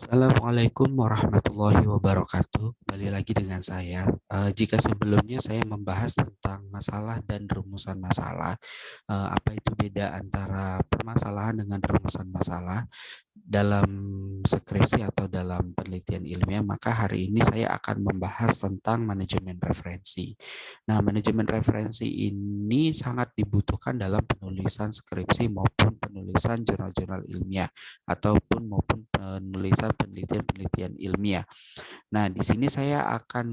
Assalamualaikum warahmatullahi wabarakatuh. Kembali lagi dengan saya. Jika sebelumnya saya membahas tentang masalah dan rumusan masalah, apa itu beda antara permasalahan dengan rumusan masalah dalam skripsi atau dalam penelitian ilmiah, maka hari ini saya akan membahas tentang manajemen referensi. Nah, manajemen referensi ini sangat dibutuhkan dalam penulisan skripsi maupun penulisan jurnal-jurnal ilmiah maupun penulisan penelitian-penelitian ilmiah. Nah, di sini saya akan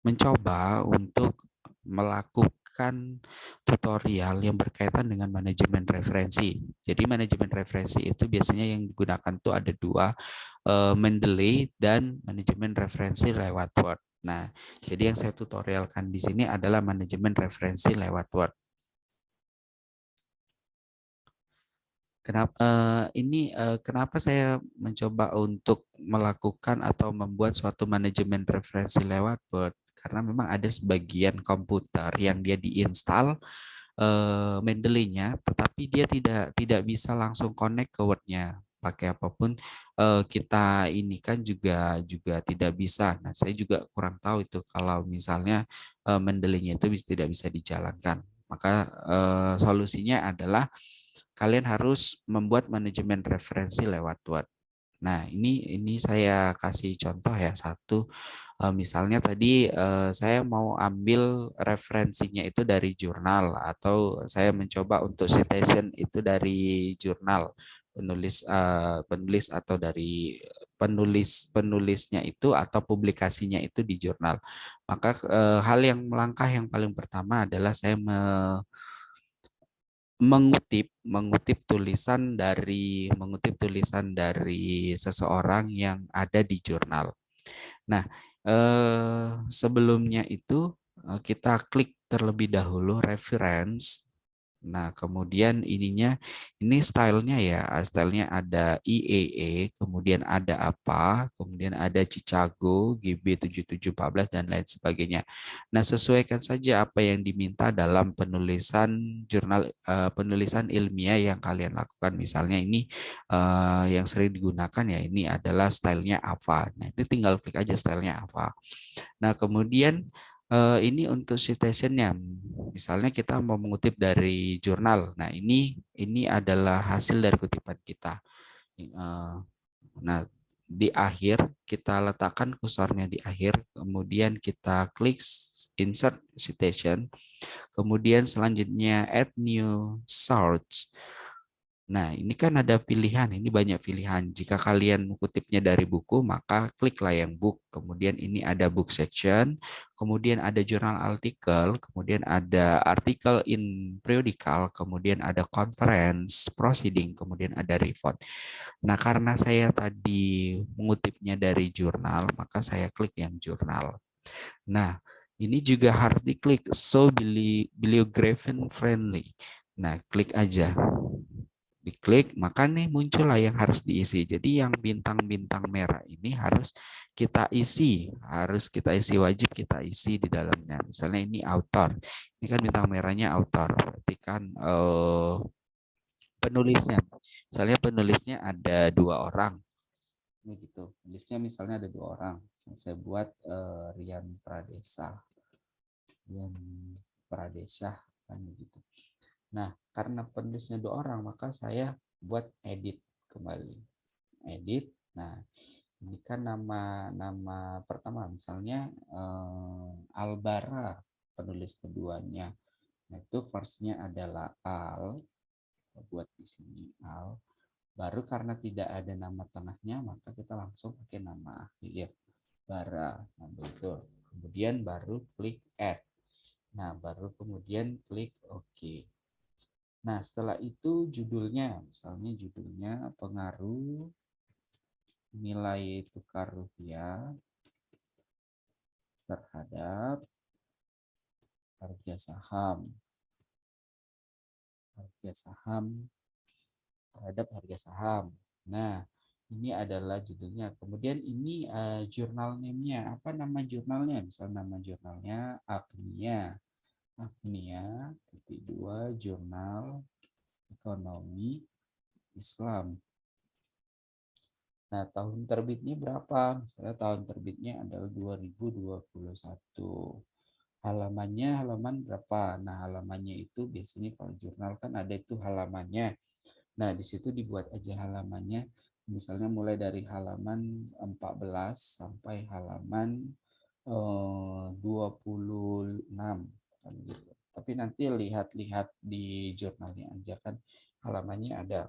mencoba untuk melakukan tutorial yang berkaitan dengan manajemen referensi. Jadi manajemen referensi itu biasanya yang digunakan tuh ada dua, Mendeley dan manajemen referensi lewat Word. Nah, jadi yang saya tutorialkan di sini adalah manajemen referensi lewat Word. Kenapa saya mencoba untuk melakukan atau membuat suatu manajemen referensi lewat Word? Karena memang ada sebagian komputer yang dia diinstal Mendeley-nya, tetapi dia tidak bisa langsung connect ke Word-nya. Pakai apapun kita ini kan juga tidak bisa. Nah, saya juga kurang tahu itu kalau misalnya Mendeley-nya itu tidak bisa dijalankan. Maka solusinya adalah kalian harus membuat manajemen referensi lewat Word. Nah, ini saya kasih contoh ya satu. Misalnya tadi saya mau ambil referensinya itu dari jurnal atau saya mencoba untuk citation itu dari jurnal penulis atau dari penulisnya itu atau publikasinya itu di jurnal. Maka langkah yang paling pertama adalah saya mengutip tulisan dari seseorang yang ada di jurnal. Nah, sebelumnya itu kita klik terlebih dahulu reference. Nah, kemudian ini stylenya ya, stylenya ada IEE, kemudian ada apa, kemudian ada Chicago, GB 7714 dan lain sebagainya. Nah, sesuaikan saja apa yang diminta dalam penulisan ilmiah yang kalian lakukan. Misalnya ini yang sering digunakan ya, ini adalah stylenya apa. Nah, itu tinggal klik aja stylenya apa. Nah, kemudian ini untuk citationnya. Misalnya kita mau mengutip dari jurnal. Nah, ini adalah hasil dari kutipan kita. Nah, di akhir kita letakkan kursornya di akhir, kemudian kita klik insert citation, kemudian selanjutnya add new source. Nah, ini kan ada pilihan, ini banyak pilihan. Jika kalian kutipnya dari buku, maka kliklah yang book. Kemudian ini ada book section, kemudian ada journal article, kemudian ada article in periodical, kemudian ada conference, proceeding, kemudian ada report. Nah, karena saya tadi mengutipnya dari jurnal, maka saya klik yang jurnal. Nah, ini juga harus diklik so bibliography friendly. Nah, klik aja. Diklik, maka nih muncullah yang harus diisi. Jadi yang bintang-bintang merah ini harus kita isi, wajib kita isi di dalamnya. Misalnya ini author, ini kan bintang merahnya author, berarti kan penulisnya. Misalnya penulisnya ada dua orang, ini gitu. Penulisnya misalnya ada dua orang. Saya buat Rian Pradesha kan begitu. Nah, karena penulisnya dua orang, maka saya buat edit kembali. Edit. Nah, ini kan nama pertama, misalnya Albara, penulis keduanya. Nah, itu first-nya adalah Al. Buat di sini Al. Baru karena tidak ada nama tengahnya, maka kita langsung pakai nama akhir. Bara. Nah, betul. Kemudian baru klik add. Nah, baru kemudian klik OK. Nah, setelah itu judulnya, misalnya judulnya pengaruh nilai tukar rupiah terhadap harga saham. Harga saham terhadap harga saham. Nah, ini adalah judulnya. Kemudian ini jurnal name-nya. Apa nama jurnalnya? Misal nama jurnalnya Agnia. Agnia, titik dua, jurnal ekonomi Islam. Nah, tahun terbitnya berapa? Misalnya tahun terbitnya adalah 2021. Halamannya halaman berapa? Nah, halamannya itu biasanya kalau jurnal kan ada itu halamannya. Nah, di situ dibuat aja halamannya. Misalnya mulai dari halaman 14 sampai halaman 26 kan gitu. Tapi nanti lihat-lihat di jurnalnya aja kan halamannya ada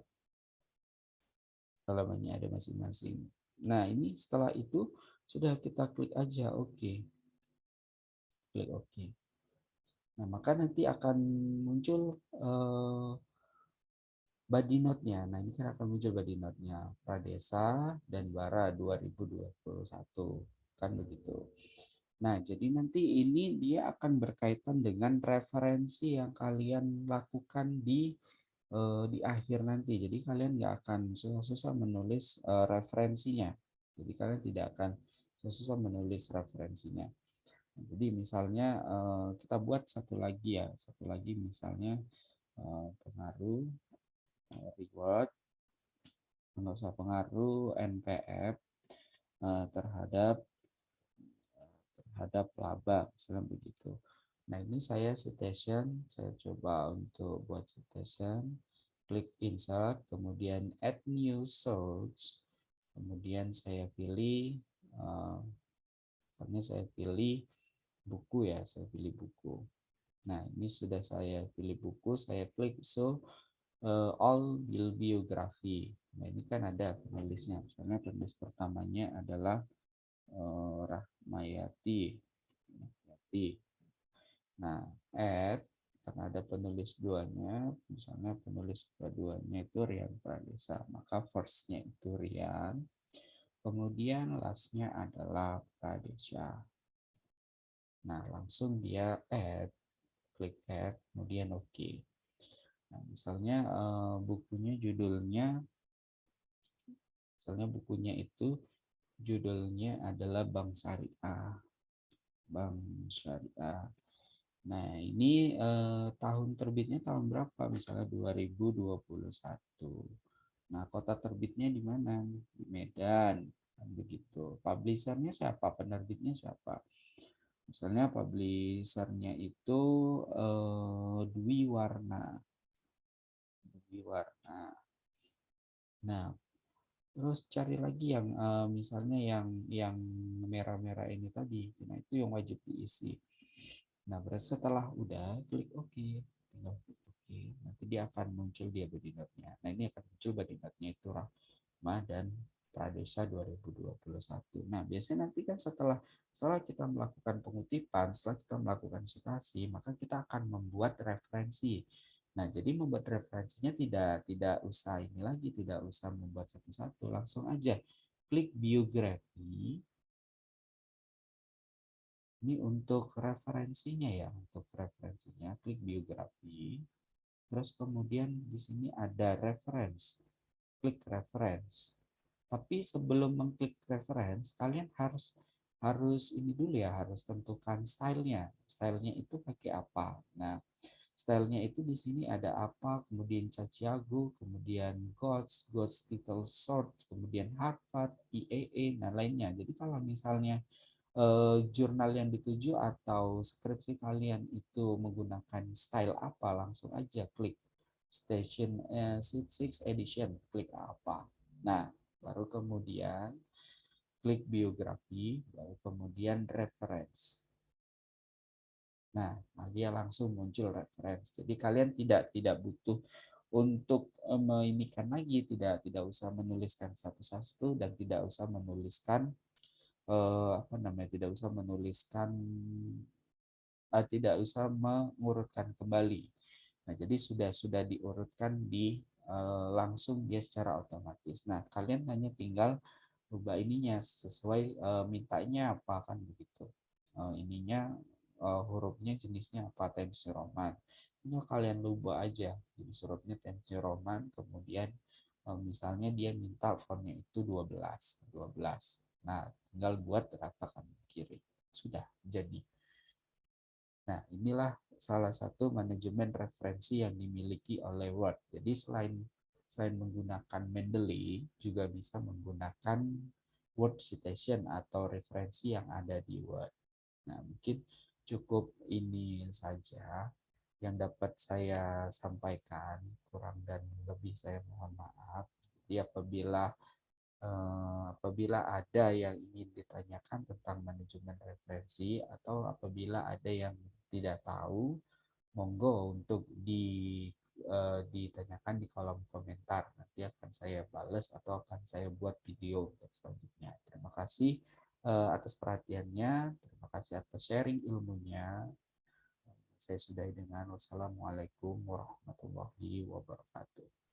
masing-masing. Nah, ini setelah itu sudah kita klik aja oke. Klik oke. Nah, maka nanti akan muncul body note-nya. Nah, ini kan akan muncul body note-nya. Pradesa dan Bara 2021. Kan begitu. Nah, jadi nanti ini dia akan berkaitan dengan referensi yang kalian lakukan di akhir nanti. Jadi kalian nggak akan susah-susah menulis referensinya. Jadi kalian tidak akan susah-susah menulis referensinya. Jadi misalnya kita buat satu lagi ya, satu lagi misalnya pengaruh reward, nggak usah pengaruh NPF terhadap laba, misalnya begitu. Nah ini saya citation, saya coba untuk buat citation, klik insert, kemudian add new source, kemudian saya pilih, misalnya saya pilih buku ya, saya pilih buku. Nah ini sudah saya pilih buku, saya klik so all bibliography. Nah ini kan ada penulisnya, misalnya penulis pertamanya adalah Rahmayati. Nah, add karena ada penulis duanya, misalnya penulis keduanya itu Rian Pradesa, maka first-nya itu Rian, kemudian last-nya adalah Pradesa. Nah, langsung dia add, klik add, kemudian oke. Okay. Nah, misalnya bukunya judulnya, misalnya bukunya itu judulnya adalah Bank Syariah. Bank Syariah. Nah, ini tahun terbitnya tahun berapa? Misalnya 2021. Nah, kota terbitnya di mana? Di Medan. Kan begitu. Publishernya siapa? Penerbitnya siapa? Misalnya publishernya itu Dwi Warna. Dwi Warna. Nah, terus cari lagi yang misalnya yang merah-merah ini tadi. Nah, itu yang wajib diisi. Nah, berarti setelah udah klik OK, tinggal klik OK, nanti dia akan muncul dia body note-nya. Nah, ini akan muncul body note-nya itu Rahma dan Pradesa 2021. Nah, biasanya nanti kan setelah kita melakukan pengutipan, setelah kita melakukan citasi, maka kita akan membuat referensi. Nah, jadi membuat referensinya tidak usah ini lagi, tidak usah membuat satu-satu, langsung aja klik biografi. Ini untuk referensinya ya, untuk referensinya klik biografi. Terus kemudian di sini ada reference, klik reference. Tapi sebelum mengklik reference, kalian harus ini dulu ya, harus tentukan stylenya. Stylenya itu pakai apa? Nah, stylenya itu di sini ada apa, kemudian Caciago, kemudian Gods Title Short, kemudian Harvard, IAA, dan lainnya. Jadi kalau misalnya jurnal yang dituju atau skripsi kalian itu menggunakan style apa, langsung aja klik station 6 edition, klik apa. Nah, baru kemudian klik biografi, baru kemudian reference. Nah, dia langsung muncul reference. Jadi kalian tidak butuh untuk menginikan lagi, tidak usah menuliskan satu-satu dan tidak usah menuliskan apa namanya, tidak usah mengurutkan kembali. Nah, jadi sudah diurutkan langsung dia secara otomatis. Nah, kalian hanya tinggal rubah ininya sesuai mintanya apa kan begitu. Ininya hurufnya jenisnya apa, Times New Roman. Tinggal kalian rubah aja jadi hurufnya Times New Roman, kemudian misalnya dia minta fontnya itu 12. Nah, tinggal buat rata kanan kiri. Sudah jadi. Nah, inilah salah satu manajemen referensi yang dimiliki oleh Word. Jadi selain menggunakan Mendeley, juga bisa menggunakan word citation atau referensi yang ada di Word. Nah, mungkin cukup ini saja yang dapat saya sampaikan, kurang dan lebih saya mohon maaf. Jadi apabila ada yang ingin ditanyakan tentang manajemen referensi atau apabila ada yang tidak tahu, monggo untuk ditanyakan di kolom komentar. Nanti akan saya balas atau akan saya buat video untuk selanjutnya. Terima kasih atas perhatiannya, terima kasih atas sharing ilmunya. Saya sudahi dengan wassalamualaikum warahmatullahi wabarakatuh.